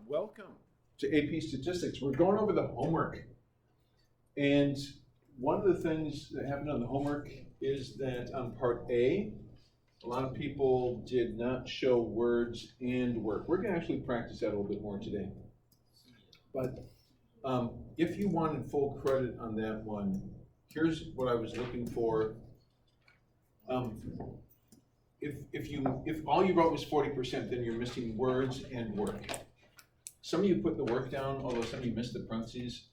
welcome to AP Statistics. We're going over the homework. And one of the things that happened on the homework is that on part A, a lot of people did not show words and work. We're gonna actually practice that a little bit more today. But if you wanted full credit on that one, here's what I was looking for. If all you wrote was 40%, then you're missing words and work. Some of you put the work down, although some of you missed the parentheses.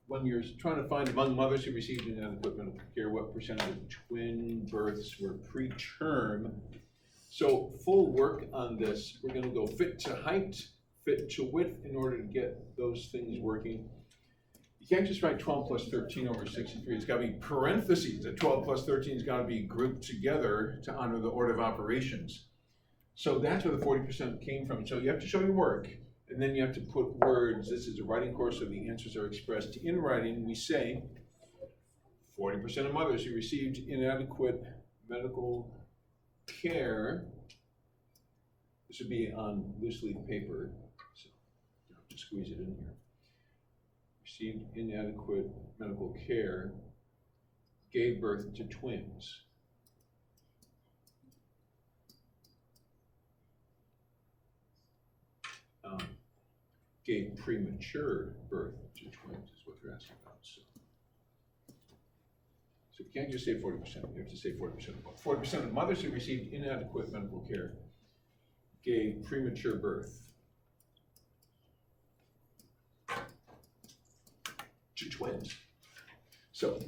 When you're trying to find among mothers who received inadequate medical care, what percentage of twin births were preterm? So full work on this, we're gonna go fit to height, fit to width in order to get those things working. You can't just write 12 plus 13 over 63. It's got to be parentheses. The 12 plus 13 has got to be grouped together to honor the order of operations. So that's where the 40% came from. So you have to show your work, and then you have to put words. This is a writing course, so the answers are expressed in writing. We say 40% of mothers who received inadequate medical care. This would be on loose leaf paper, so you have to squeeze it in here. Received inadequate medical care, gave birth to twins. Gave premature birth to twins is what they're asking about. So you can't just say 40%, you have to say 40%. 40% of mothers who received inadequate medical care gave premature birth to twins. So,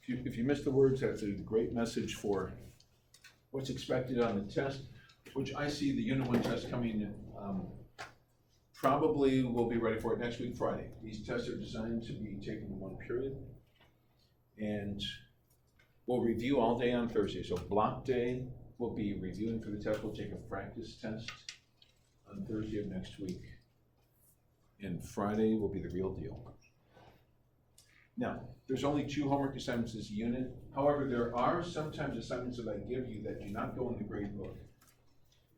if you missed the words, that's a great message for what's expected on the test, which I see the Unit 1 test coming, probably we'll be ready for it next week, Friday. These tests are designed to be taken in one period, and we'll review all day on Thursday. So block day, we'll be reviewing for the test. We'll take a practice test on Thursday of next week. And Friday will be the real deal. Now, there's only 2 homework assignments this unit. However, there are sometimes assignments that I give you that do not go in the grade book.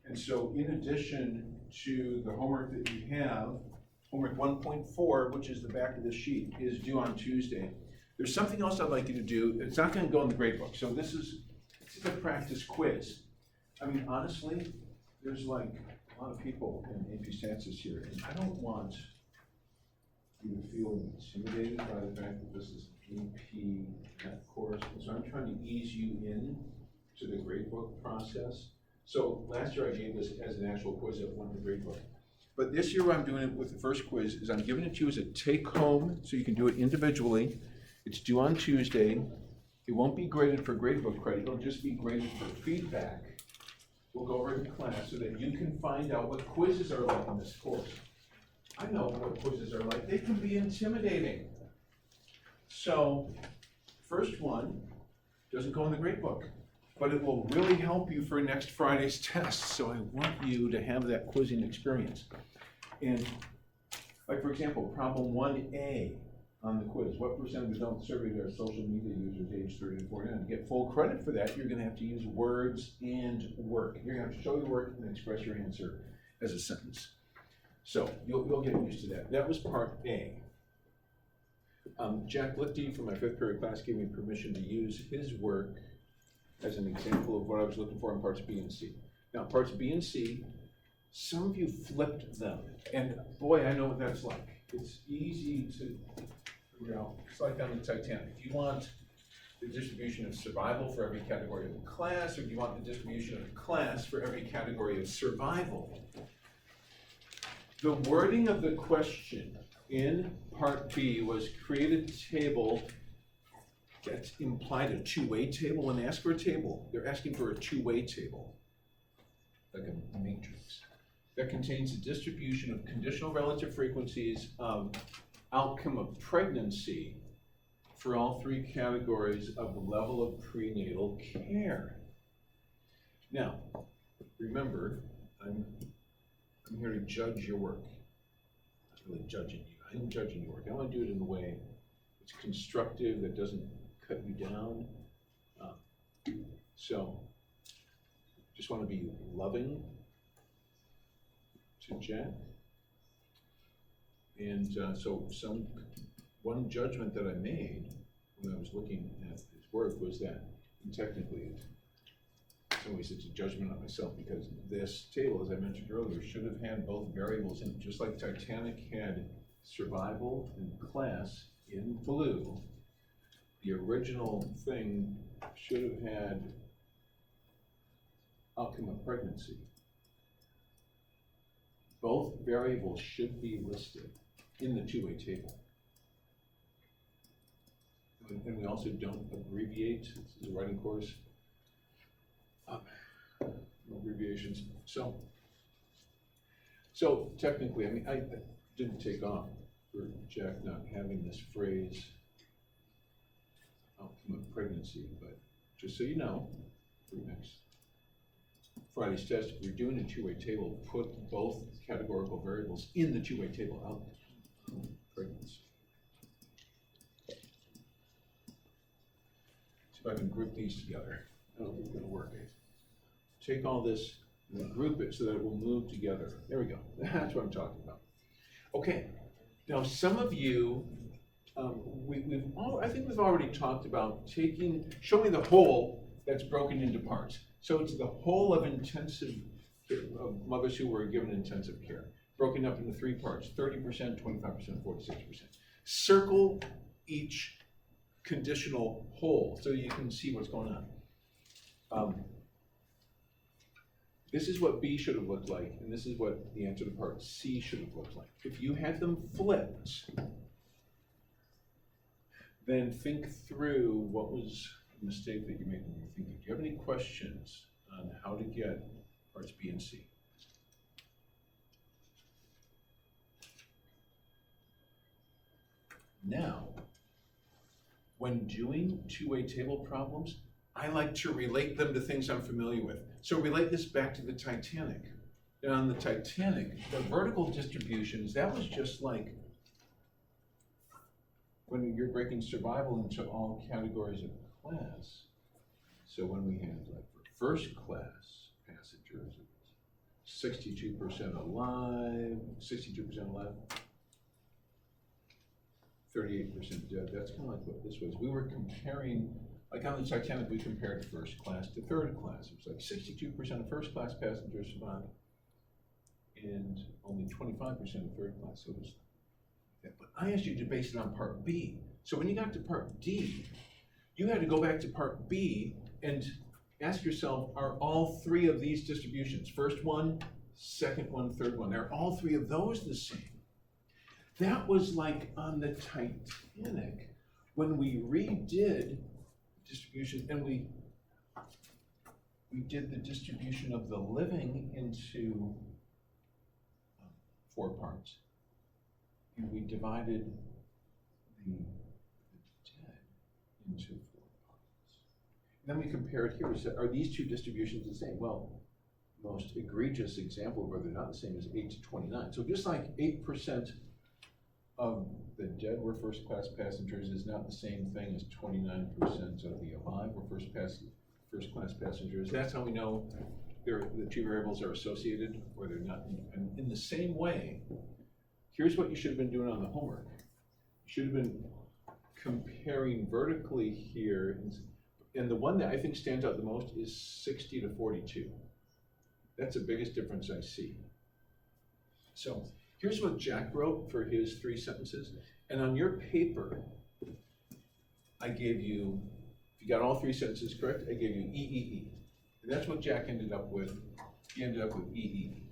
And so in addition to the homework that you have, homework 1.4, which is the back of the sheet, is due on Tuesday. There's something else I'd like you to do. It's not gonna go in the grade book. So this is a practice quiz. I mean, honestly, there's like a lot of people in AP Stats this year, and I don't want you to feel intimidated by the fact that this is AP Math course. And so I'm trying to ease you in to the gradebook process. So last year I gave this as an actual quiz that went in the gradebook. But this year what I'm doing it with the first quiz is I'm giving it to you as a take home, so you can do it individually. It's due on Tuesday. It won't be graded for gradebook credit, it'll just be graded for feedback. We'll go over it in class so that you can find out what quizzes are like in this course. I know what quizzes are like. They can be intimidating. So, first one doesn't go in the grade book, but it will really help you for next Friday's test. So I want you to have that quizzing experience. And like for example, problem 1A on the quiz, what percent of adults surveyed are social media users aged 30 to 49? To get full credit for that, you're gonna have to use words and work. You're gonna have to show your work and express your answer as a sentence. So you'll get used to that. That was part A. Jack Lichty from my 5th period class gave me permission to use his work as an example of what I was looking for in parts B and C. Now parts B and C, some of you flipped them, and boy, I know what that's like. It's easy to figure out. It's like on the Titanic. If you want the distribution of survival for every category of the class, or do you want the distribution of the class for every category of survival? The wording of the question in part B was create a table that implied a two-way table. When they ask for a table, they're asking for a two-way table, like a matrix, that contains a distribution of conditional relative frequencies of outcome of pregnancy for all 3 categories of the level of prenatal care. Now, remember, I'm here to judge your work. I'm not really judging you. I'm judging your work. I want to do it in a way that's constructive, that doesn't cut you down. So just want to be loving to Jack. And so one judgment that I made when I was looking at his work was that, and technically, in some ways it's a judgment on myself, because this table, as I mentioned earlier, should have had both variables in it. Just like Titanic had survival and class in blue, the original thing should have had outcome of pregnancy. Both variables should be listed in the two-way table. And we also don't abbreviate. This is a writing course. No abbreviations. So technically, I mean, I didn't take off for Jack not having this phrase, outcome of pregnancy, but just so you know, for next Friday's test, if you're doing a two-way table, put both categorical variables in the two-way table, outcome of pregnancy. See if I can group these together. I don't think it's gonna work. Take all this and group it so that it will move together. There we go. That's what I'm talking about. Okay. Now, some of you, I think we've already talked about show me the whole that's broken into parts. So it's the whole of intensive care, of mothers who were given intensive care, broken up into 3 parts: 30%, 25%, 46%. Circle each conditional whole so you can see what's going on. This is what B should have looked like, and this is what the answer to part C should have looked like. If you had them flipped, then think through what was a mistake that you made when you were thinking. Do you have any questions on how to get parts B and C? Now, when doing two-way table problems, I like to relate them to things I'm familiar with. So relate this back to the Titanic. And on the Titanic, the vertical distributions, that was just like when you're breaking survival into all categories of class. So when we had, like, for first class passengers, 62% alive, 38% dead. That's kind of like what this was. We were comparing, like on the Titanic, we compared first class to third class. It was like 62% of first class passengers survived and only 25% of third class. So it was that. But I asked you to base it on part B. So when you got to part D, you had to go back to part B and ask yourself, are all 3 of these distributions, first one, second one, third one, are all 3 of those the same? That was like on the Titanic, when we redid distribution, and we did the distribution of the living into 4 parts, and we divided the dead into 4 parts. And then we compared here. We said, are these 2 distributions the same? Well, most egregious example where they're not the same is 8 to 29. So just like 8% of the dead were first class passengers is not the same thing as 29% of the alive were first class passengers. That's how we know the 2 variables are associated or they're not. And in the same way, here's what you should have been doing on the homework. You should have been comparing vertically here, and the one that I think stands out the most is 60 to 42. That's the biggest difference I see. So here's what Jack wrote for his 3 sentences. And on your paper, I gave you, if you got all 3 sentences correct, I gave you EEE. And that's what Jack ended up with. He ended up with EEE.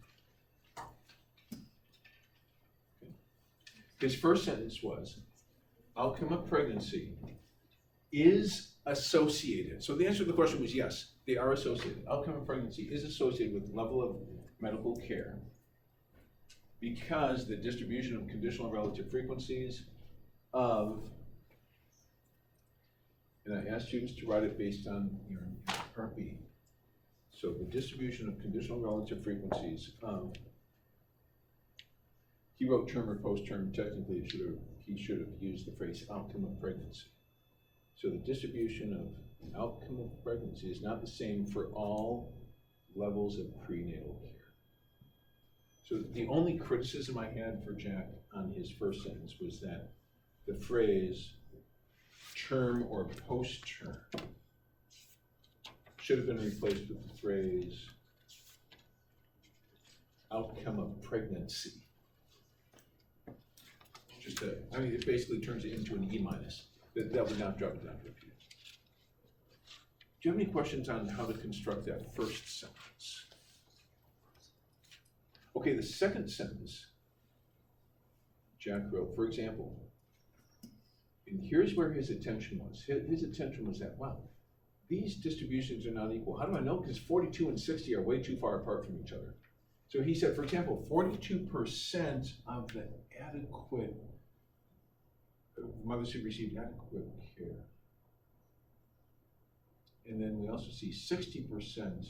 Okay. His first sentence was, outcome of pregnancy is associated. So the answer to the question was yes, they are associated. Outcome of pregnancy is associated with level of medical care, because the distribution of conditional relative frequencies of, and I asked students to write it based on your part B. So the distribution of conditional relative frequencies of, he wrote term or post-term, technically he should have used the phrase outcome of pregnancy. So the distribution of outcome of pregnancy is not the same for all levels of prenatal care. So the only criticism I had for Jack on his first sentence was that the phrase term or post-term should have been replaced with the phrase outcome of pregnancy. I mean, it basically turns it into an E minus. That would not drop it down to a P. Do you have any questions on how to construct that first sentence? Okay, the second sentence, Jack wrote, for example, and here's where his attention was. His attention was that, wow, these distributions are not equal. How do I know? Because 42 and 60 are way too far apart from each other. So he said, for example, 42% of the adequate mothers who received adequate care. And then we also see 60%,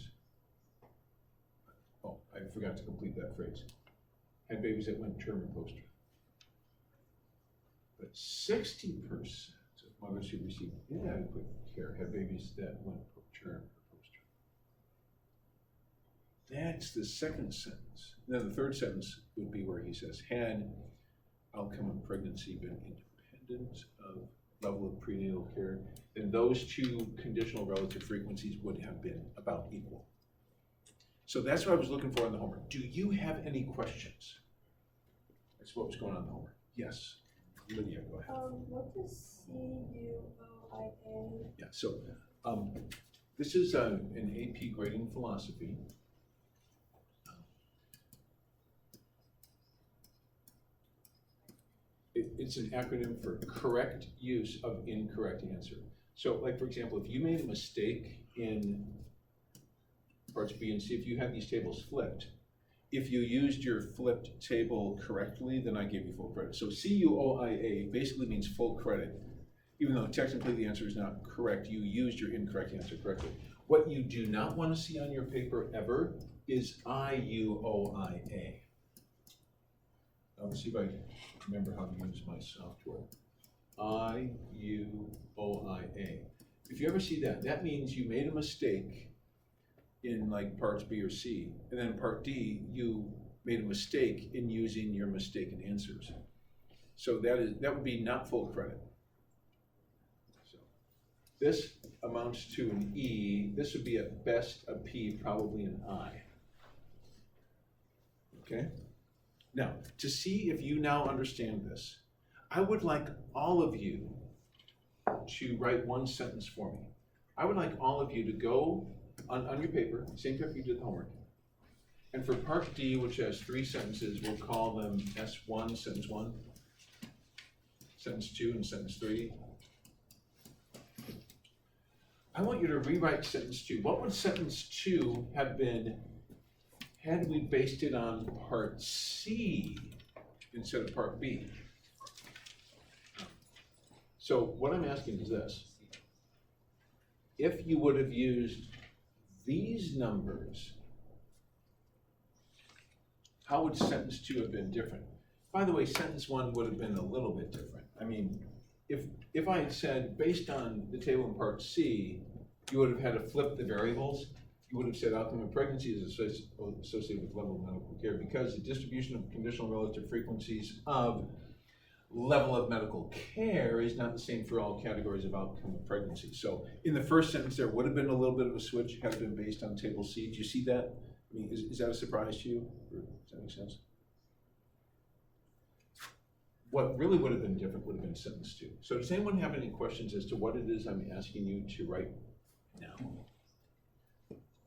oh, I forgot to complete that phrase, had babies that went term or post-term. But 60% of mothers who received inadequate care had babies that went term or post-term. That's the second sentence. Then the third sentence would be where he says, had outcome of pregnancy been independent of level of prenatal care, then those two conditional relative frequencies would have been about equal. So that's what I was looking for in the homework. Do you have any questions? That's what was going on in the homework. Yes, Lydia, go ahead. What does CUOIA? Yeah, so this is an AP grading philosophy. It's an acronym for correct use of incorrect answer. So like, for example, if you made a mistake in parts B and C, if you had these tables flipped, if you used your flipped table correctly, then I gave you full credit. So CUOIA basically means full credit. Even though technically the answer is not correct, you used your incorrect answer correctly. What you do not want to see on your paper ever is IUOIA. Let's see if I remember how to use my software. IUOIA. If you ever see that, that means you made a mistake in like parts B or C, and then in part D, you made a mistake in using your mistaken answers. So that would be not full credit. So this amounts to an E. This would be at best a P, probably an I. Okay? Now, to see if you now understand this, I would like all of you to write one sentence for me. I would like all of you to go on your paper, same paper you did the homework, and for part D, which has 3 sentences, we'll call them S1, sentence 1, sentence 2, and sentence 3. I want you to rewrite sentence 2. What would sentence 2 have been had we based it on part C instead of part B? So what I'm asking is this. If you would have used these numbers, how would sentence 2 have been different? By the way, sentence 1 would have been a little bit different. I mean, if I had said, based on the table in part C, you would have had to flip the variables. You would have said outcome of pregnancy is associated with level of medical care because the distribution of conditional relative frequencies of level of medical care is not the same for all categories of outcome of pregnancy. So in the first sentence, there would have been a little bit of a switch had it been based on table C. Do you see that? I mean, is that a surprise to you? Or does that make sense? What really would have been different would have been sentence 2. So does anyone have any questions as to what it is I'm asking you to write now?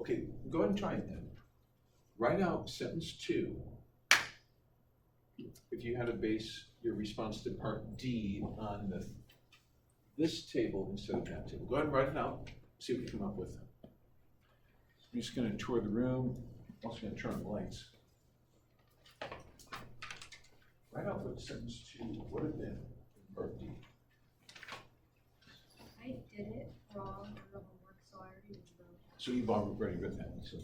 Okay, go ahead and try it then. Write out sentence 2. If you had to base your response to part D on this table instead of that table. Go ahead and write it out, see what you come up with. I'm just gonna tour the room. I'm also gonna turn on the lights. Write out what sentence 2 would have been in part D. I did it wrong on the homework, so I already wrote that. So you've already written that, so.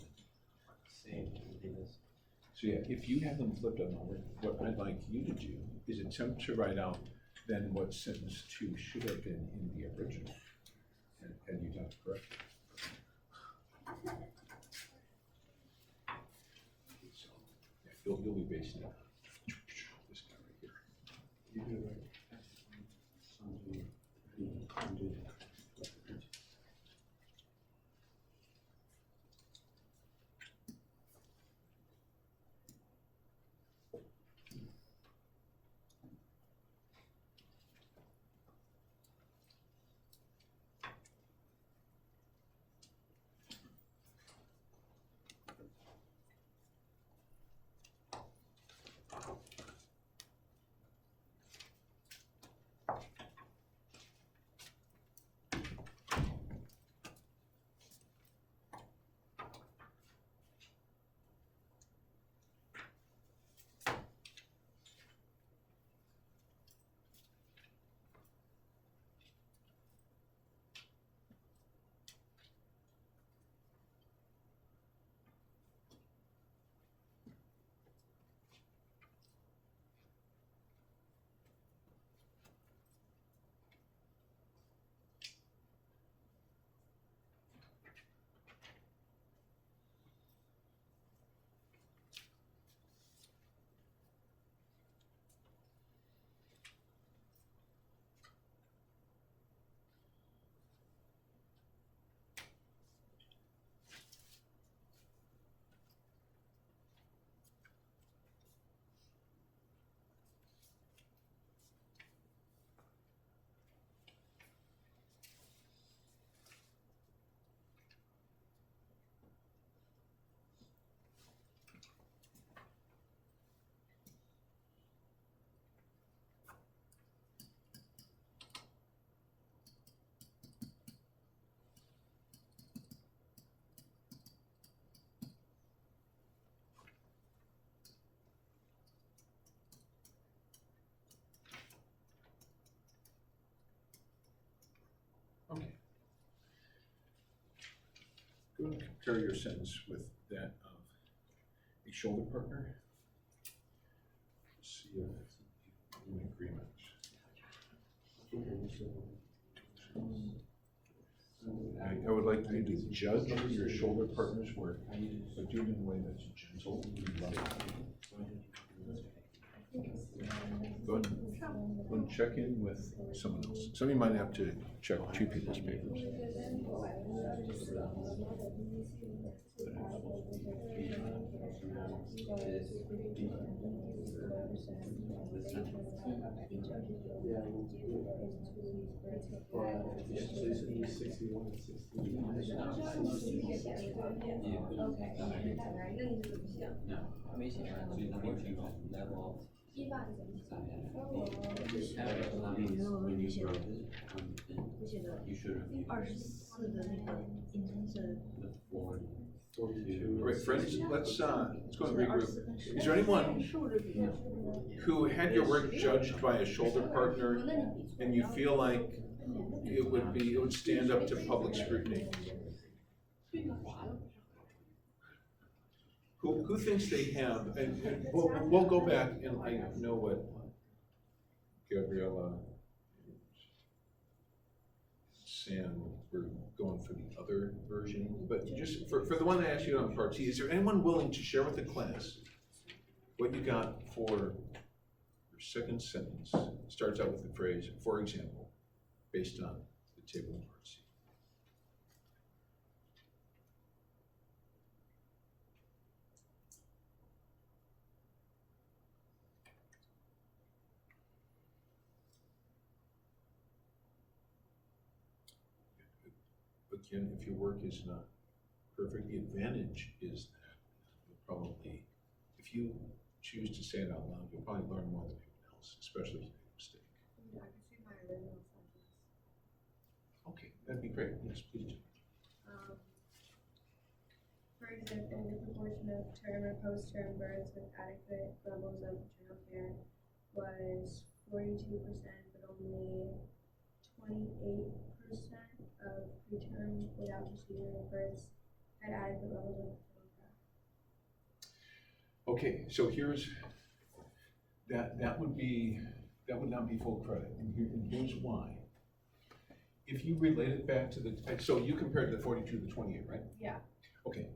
Same, can we do this? So yeah, if you have them flipped on over, what I'd like you to do is attempt to write out then what sentence 2 should have been in the original. And you done it correctly. You'll be based in this guy right here. You do it. Okay. Go and compare your sentence with that of a shoulder partner. See if you're in agreement. I would like you to judge your shoulder partner's work, but do it in a way that's gentle and loving. Go and check in with someone else. Somebody might have to check two people's papers. All right, friends, let's go and regroup. Is there anyone who had your work judged by a shoulder partner and you feel like it would stand up to public scrutiny? Who thinks they have, and we'll go back, and I know what Gabriella, Sam, we're going for the other version, but just for the one I asked you on part C, is there anyone willing to share with the class what you got for your second sentence? It starts out with the phrase, for example, based on the table in part C. Again, if your work is not perfect, the advantage is that you'll probably, if you choose to say it out loud, you'll probably learn more than anyone else, especially if you make a mistake. I can see my original sentence. Okay, that'd be great. Yes, please. For example, the proportion of term or post-term births with adequate levels of maternal care was 42%, but only 28% of preterm without procedural births had adequate levels of maternal care. Okay, so here's, that would not be full credit, and here's why. If you relate it back to so you compared the 42 to the 28, right? Yeah. Okay,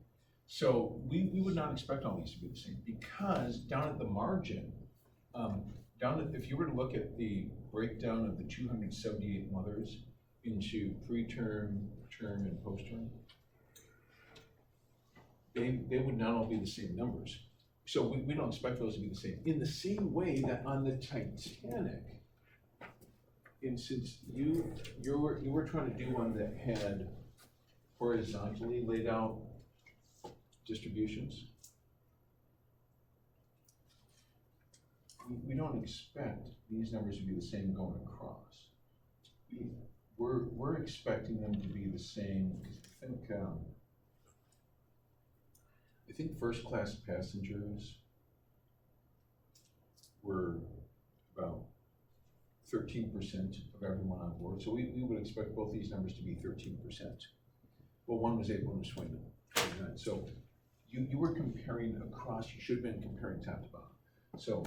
So we would not expect all these to be the same, because down at the margin, if you were to look at the breakdown of the 278 mothers into preterm, term, and post-term, they would not all be the same numbers. So we don't expect those to be the same. In the same way that on the Titanic, and since you were trying to do one that had horizontally laid out distributions, we don't expect these numbers to be the same going across. We're expecting them to be the same. I think first-class passengers were about 13% of everyone on board. So we would expect both these numbers to be 13%. Well, one was 8, one was 29. So you were comparing across, you should have been comparing top to bottom. So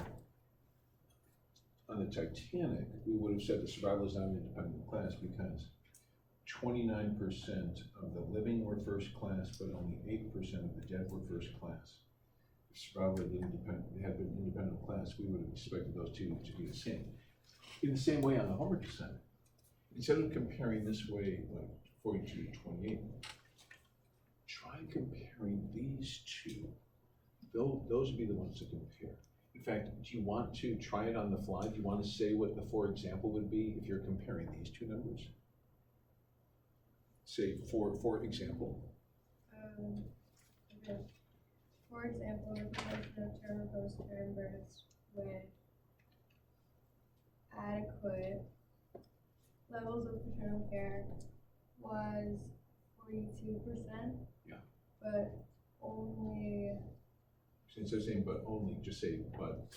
on the Titanic, we would have said the survival is not an independent class because 29% of the living were first class, but only 8% of the dead were first class. If survival had been independent class, we would have expected those two to be the same. In the same way on the homework assignment, instead of comparing this way, like 42 to 28, try comparing these two. Those would be the ones to compare. In fact, do you want to try it on the fly? Do you want to say what the for example would be if you're comparing these two numbers? Say for example. Okay. For example, the proportion of term and post-term births with adequate levels of paternal care was 42%. Yeah. But only. Since they're saying but only, just say but.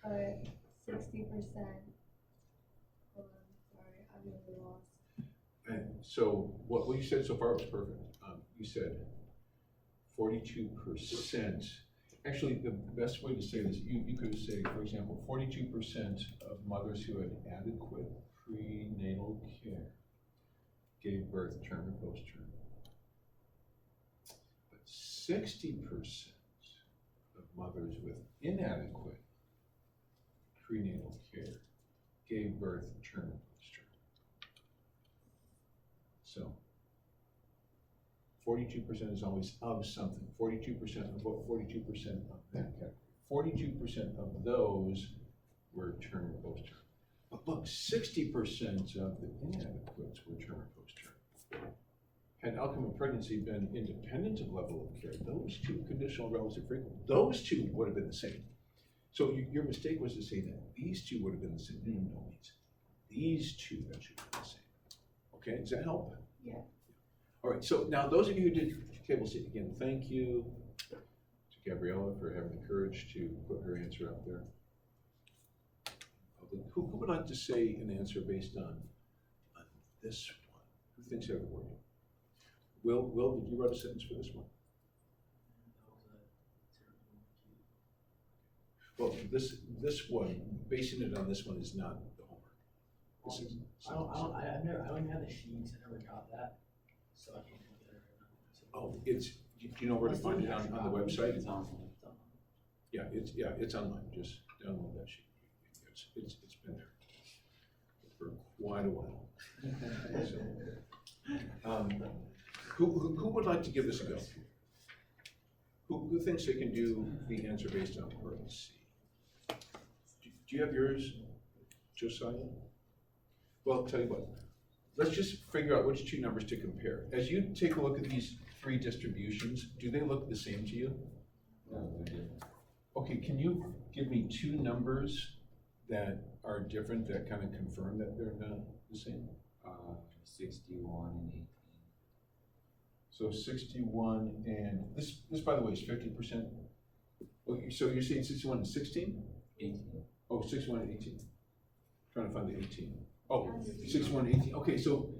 But 60%. Hold on, sorry, I'm really lost. And so what you said so far was perfect. You said 42%. Actually, the best way to say this, you could say, for example, 42% of mothers who had adequate prenatal care gave birth term and post-term. But 60% of mothers with inadequate prenatal care gave birth term and post-term. So 42% is always of something. 42% of what? 42% of that category. 42% of those were term and post-term. But look, 60% of the inadequates were term and post-term. Had outcome of pregnancy been independent of level of care, those two, conditional, relative, frequent, those two would have been the same. So your mistake was to say that these two would have been the same. No, these two that should be the same. Okay, does that help? Yeah. All right, so now those of you who did table C, again, thank you to Gabriella for having the courage to put her answer out there. Who would like to say an answer based on this one? Who thinks they have a word? Will, did you write a sentence for this one? Well, this one, basing it on this one is not the homework. This is I don't have the sheets, I never got that, so I can't compare it. Oh, do you know where to find it on the website? It's on. Yeah, it's online, just download that sheet. It's been there for quite a while. So, who would like to give this a go? Who thinks they can do the answer based on word C? Do you have yours, Josiah? Well, I'll tell you what, let's just figure out which two numbers to compare. As you take a look at these three distributions, do they look the same to you? No, they didn't. Okay, can you give me two numbers that are different that kind of confirm that they're not the same? 61 and 18. So 61 and this by the way is 50%. Okay, so you're saying 61 and 16? 18. Oh, 61 and 18. Trying to find the 18. Oh, 61 and 18. Okay, so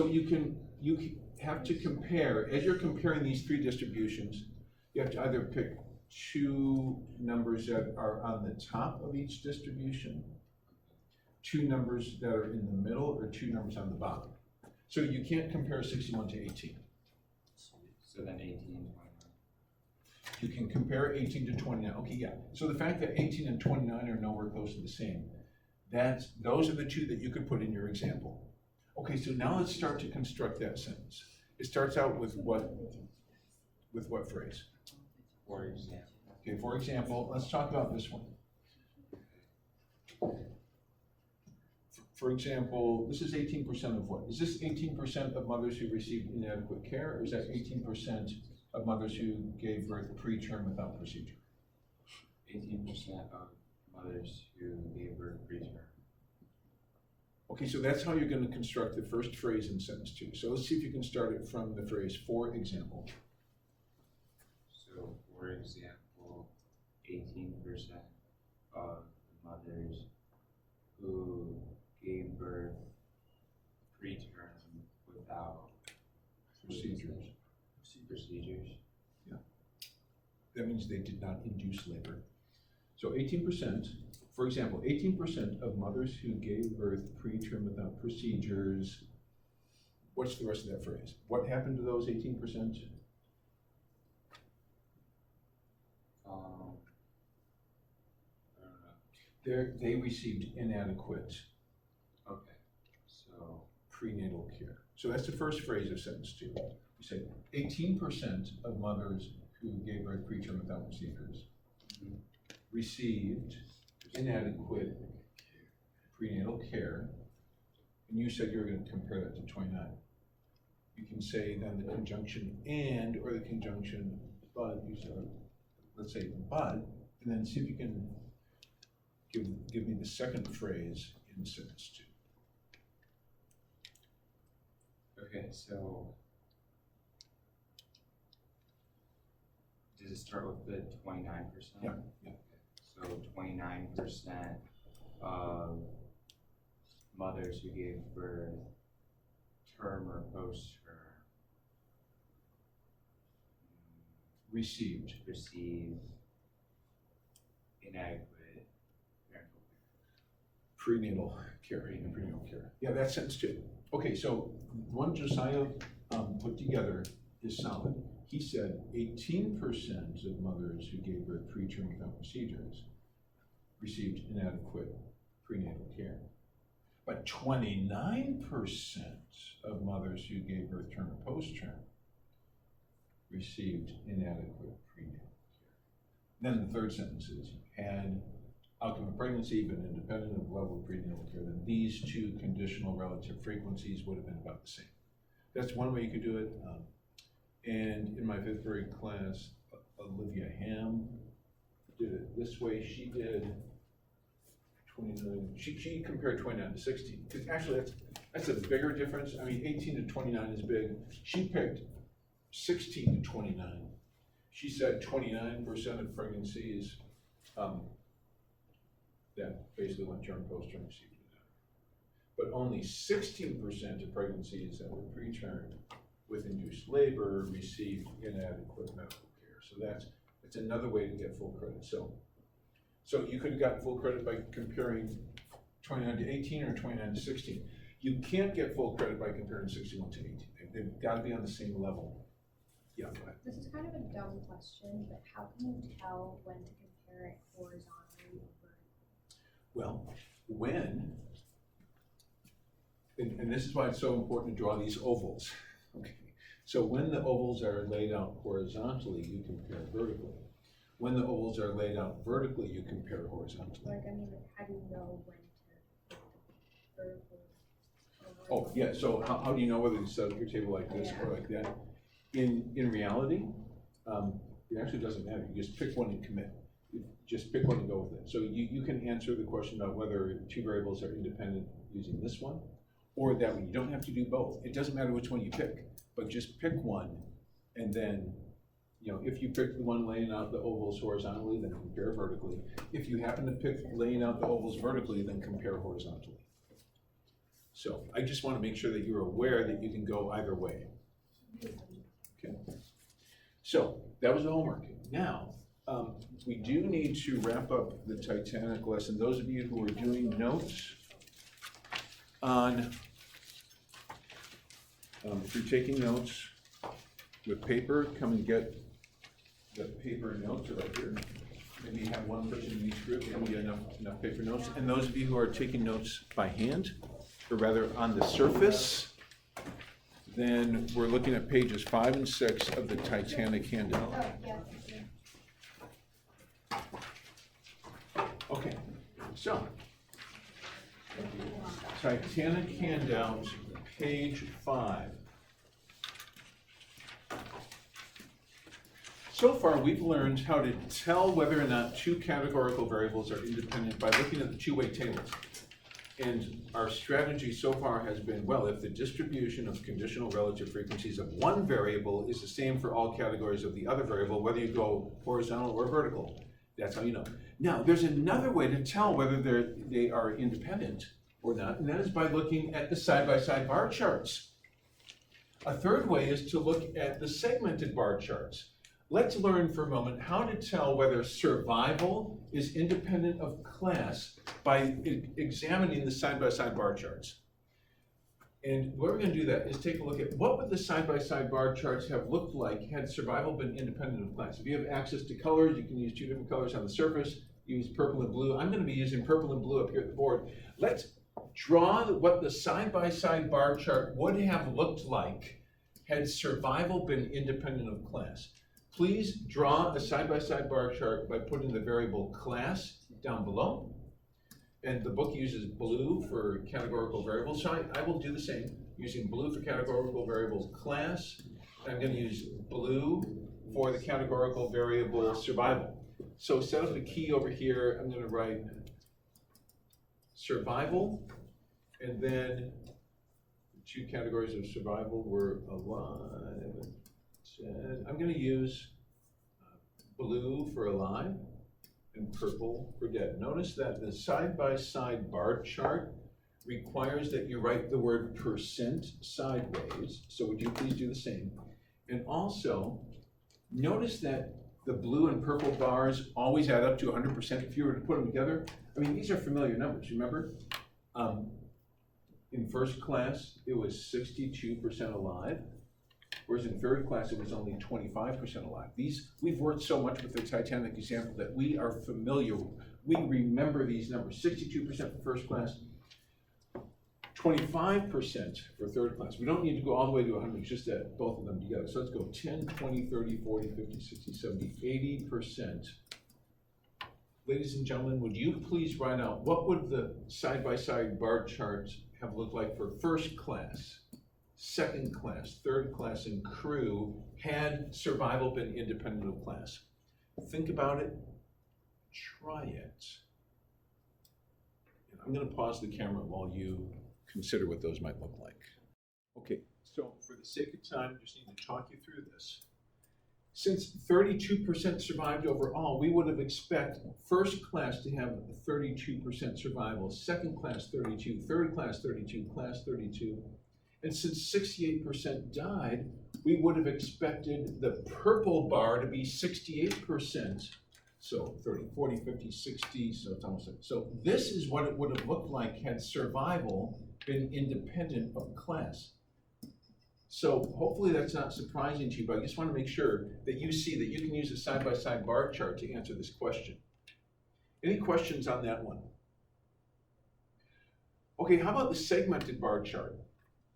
you have to compare, as you're comparing these three distributions, you have to either pick two numbers that are on the top of each distribution, two numbers that are in the middle, or two numbers on the bottom. So you can't compare 61 to 18. So then 18 and 29. You can compare 18 to 29. Okay, yeah. So the fact that 18 and 29 are nowhere close to the same, those are the two that you could put in your example. Okay, so now let's start to construct that sentence. It starts out with what phrase? For example. Okay, for example, let's talk about this one. For example, this is 18% of what? Is this 18% of mothers who received inadequate care, or is that 18% of mothers who gave birth preterm without procedure? 18% of mothers who gave birth preterm. Okay, so that's how you're gonna construct the first phrase in sentence 2. So let's see if you can start it from the phrase, for example. So, for example, 18% of mothers who gave birth preterm without Procedures. Procedures. That means they did not induce labor. So 18%, for example, 18% of mothers who gave birth preterm without procedures. What's the rest of that phrase? What happened to those 18%? I don't know. They received inadequate Okay, so, prenatal care. So that's the first phrase of sentence 2. We say 18% of mothers who gave birth preterm without procedures received inadequate prenatal care. And you said you were going to compare that to 29. You can say then the conjunction and or the conjunction but. You said, let's say but, and then see if you can give me the second phrase in sentence 2. okay, so does it start with the 29%? Yeah, yeah. So 29% of mothers who gave birth term or post-term Received. receive inadequate parental Prenatal care. Prenatal care. Yeah, that's sentence 2. Okay, so one Josiah put together is solid. He said 18% of mothers who gave birth preterm without procedures received inadequate prenatal care. But 29% of mothers who gave birth term or post-term received inadequate prenatal care. Then the third sentence is, had outcome of pregnancy been independent of level of prenatal care, then these two conditional relative frequencies would have been about the same. That's one way you could do it. And in my 5th grade class, Olivia Ham did it this way. She did 29, she compared 29 to 16. Because actually that's a bigger difference. I mean, 18 to 29 is big. She picked 16 to 29. She said 29% of pregnancies that basically went term post-term received inadequate. But only 16% of pregnancies that were preterm with induced labor received inadequate medical care. So that's another way to get full credit. So you could have gotten full credit by comparing 29 to 18 or 29 to 16. You can't get full credit by comparing 61 to 18. They've got to be on the same level. Yeah, go ahead. This is kind of a dumb question, but how can you tell when to compare it horizontally or vertically? Well, and this is why it's so important to draw these ovals. Okay. So when the ovals are laid out horizontally, you compare vertically. When the ovals are laid out vertically, you compare horizontally. Like, I mean, like, how do you know when to vertical? Oh, yeah, so how do you know whether to set up your table like this or like that? In reality, it actually doesn't matter. You just pick one and commit. You just pick one and go with it. So you can answer the question about whether two variables are independent using this one or that one. You don't have to do both. It doesn't matter which one you pick, but just pick one, and then, if you pick the one laying out the ovals horizontally, then compare vertically. If you happen to pick laying out the ovals vertically, then compare horizontally. So I just want to make sure that you're aware that you can go either way. Okay. So that was the homework. Now, we do need to wrap up the Titanic lesson. Those of you who are doing notes on, if you're taking notes with paper, come and get the paper notes are right here. Maybe have one person in each group, and we get enough paper notes. And those of you who are taking notes by hand, or rather on the surface, then we're looking at pages 5 and 6 of the Titanic handout. Oh, yeah. Okay, so, Titanic handout, page 5. So far, we've learned how to tell whether or not two categorical variables are independent by looking at the two-way tables. And our strategy so far has been, well, if the distribution of conditional relative frequencies of one variable is the same for all categories of the other variable, whether you go horizontal or vertical, that's how you know. Now, there's another way to tell whether they are independent or not, and that is by looking at the side-by-side bar charts. A third way is to look at the segmented bar charts. Let's learn for a moment how to tell whether survival is independent of class by examining the side-by-side bar charts. And the way we're going to do that is take a look at what would the side-by-side bar charts have looked like had survival been independent of class. If you have access to colors, you can use two different colors on the surface. Use purple and blue. I'm going to be using purple and blue up here at the board. Let's draw what the side-by-side bar chart would have looked like had survival been independent of class. Please draw a side-by-side bar chart by putting the variable class down below. And the book uses blue for categorical variables, so I will do the same, using blue for categorical variables class. I'm going to use blue for the categorical variable survival. So set up a key over here, I'm going to write survival, and then the two categories of survival were alive. And I'm going to use blue for alive and purple for dead. Notice that the side-by-side bar chart requires that you write the word percent sideways, so would you please do the same? And also, notice that the blue and purple bars always add up to 100% if you were to put them together. I mean, these are familiar numbers, remember? In first class, it was 62% alive. Whereas in third class, it was only 25% alive. We've worked so much with the Titanic example that we are familiar, we remember these numbers. 62% for first class, 25% for third class. We don't need to go all the way to 100, it's just that both of them together. So let's go 10, 20, 30, 40, 50, 60, 70, 80%. Ladies and gentlemen, would you please write out what would the side-by-side bar charts have looked like for first class, second class, third class, and crew had survival been independent of class? Think about it, try it. And I'm going to pause the camera while you consider what those might look like. Okay, so for the sake of time, I just need to talk you through this. Since 32% survived overall, we would have expected first class to have 32% survival, second class 32, third class 32, class 32. And since 68% died, we would have expected the purple bar to be 68%. So 30, 40, 50, 60, so it's almost like, so this is what it would have looked like had survival been independent of class. So hopefully that's not surprising to you, but I just want to make sure that you see that you can use a side-by-side bar chart to answer this question. Any questions on that one? Okay, how about the segmented bar chart?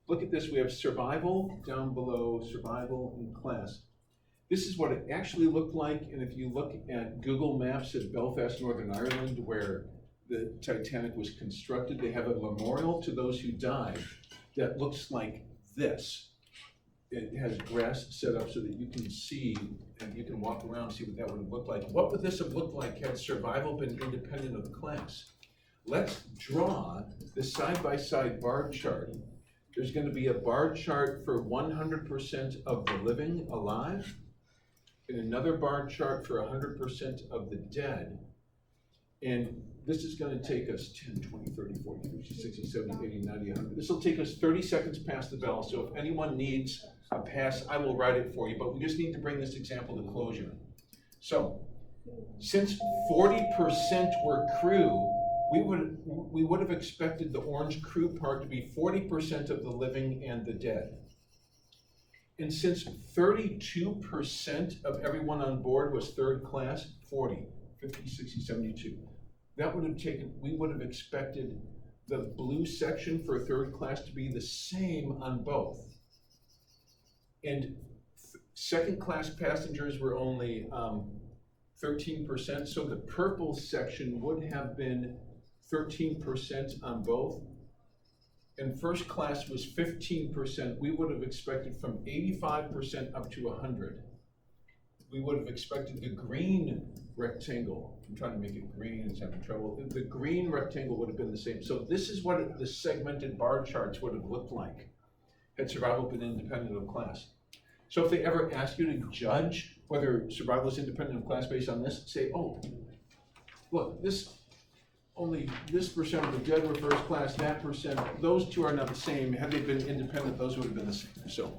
Look at this, we have survival down below, survival and class. This is what it actually looked like, and if you look at Google Maps of Belfast, Northern Ireland, where the Titanic was constructed, they have a memorial to those who died that looks like this. It has grass set up so that you can see and you can walk around and see what that would have looked like. What would this have looked like had survival been independent of class? Let's draw the side-by-side bar chart. There's going to be a bar chart for 100% of the living alive, and another bar chart for 100% of the dead. And this is going to take us 10, 20, 30, 40, 50, 60, 70, 80, 90, 100. This will take us 30 seconds past the bell, so if anyone needs a pass, I will write it for you, but we just need to bring this example to closure. So, since 40% were crew, we would have expected the orange crew part to be 40% of the living and the dead. And since 32% of everyone on board was third class, 40, 50, 60, 72. That would have taken, we would have expected the blue section for third class to be the same on both. And second class passengers were only 13%, so the purple section would have been 13% on both. And first class was 15%. We would have expected from 85% up to 100. We would have expected the green rectangle, I'm trying to make it green, it's having trouble. The green rectangle would have been the same. So this is what the segmented bar charts would have looked like had survival been independent of class. So if they ever ask you to judge whether survival is independent of class based on this, say, oh, look, only this percent of the dead were first class, that percent, those two are not the same. Had they been independent, those would have been the same. So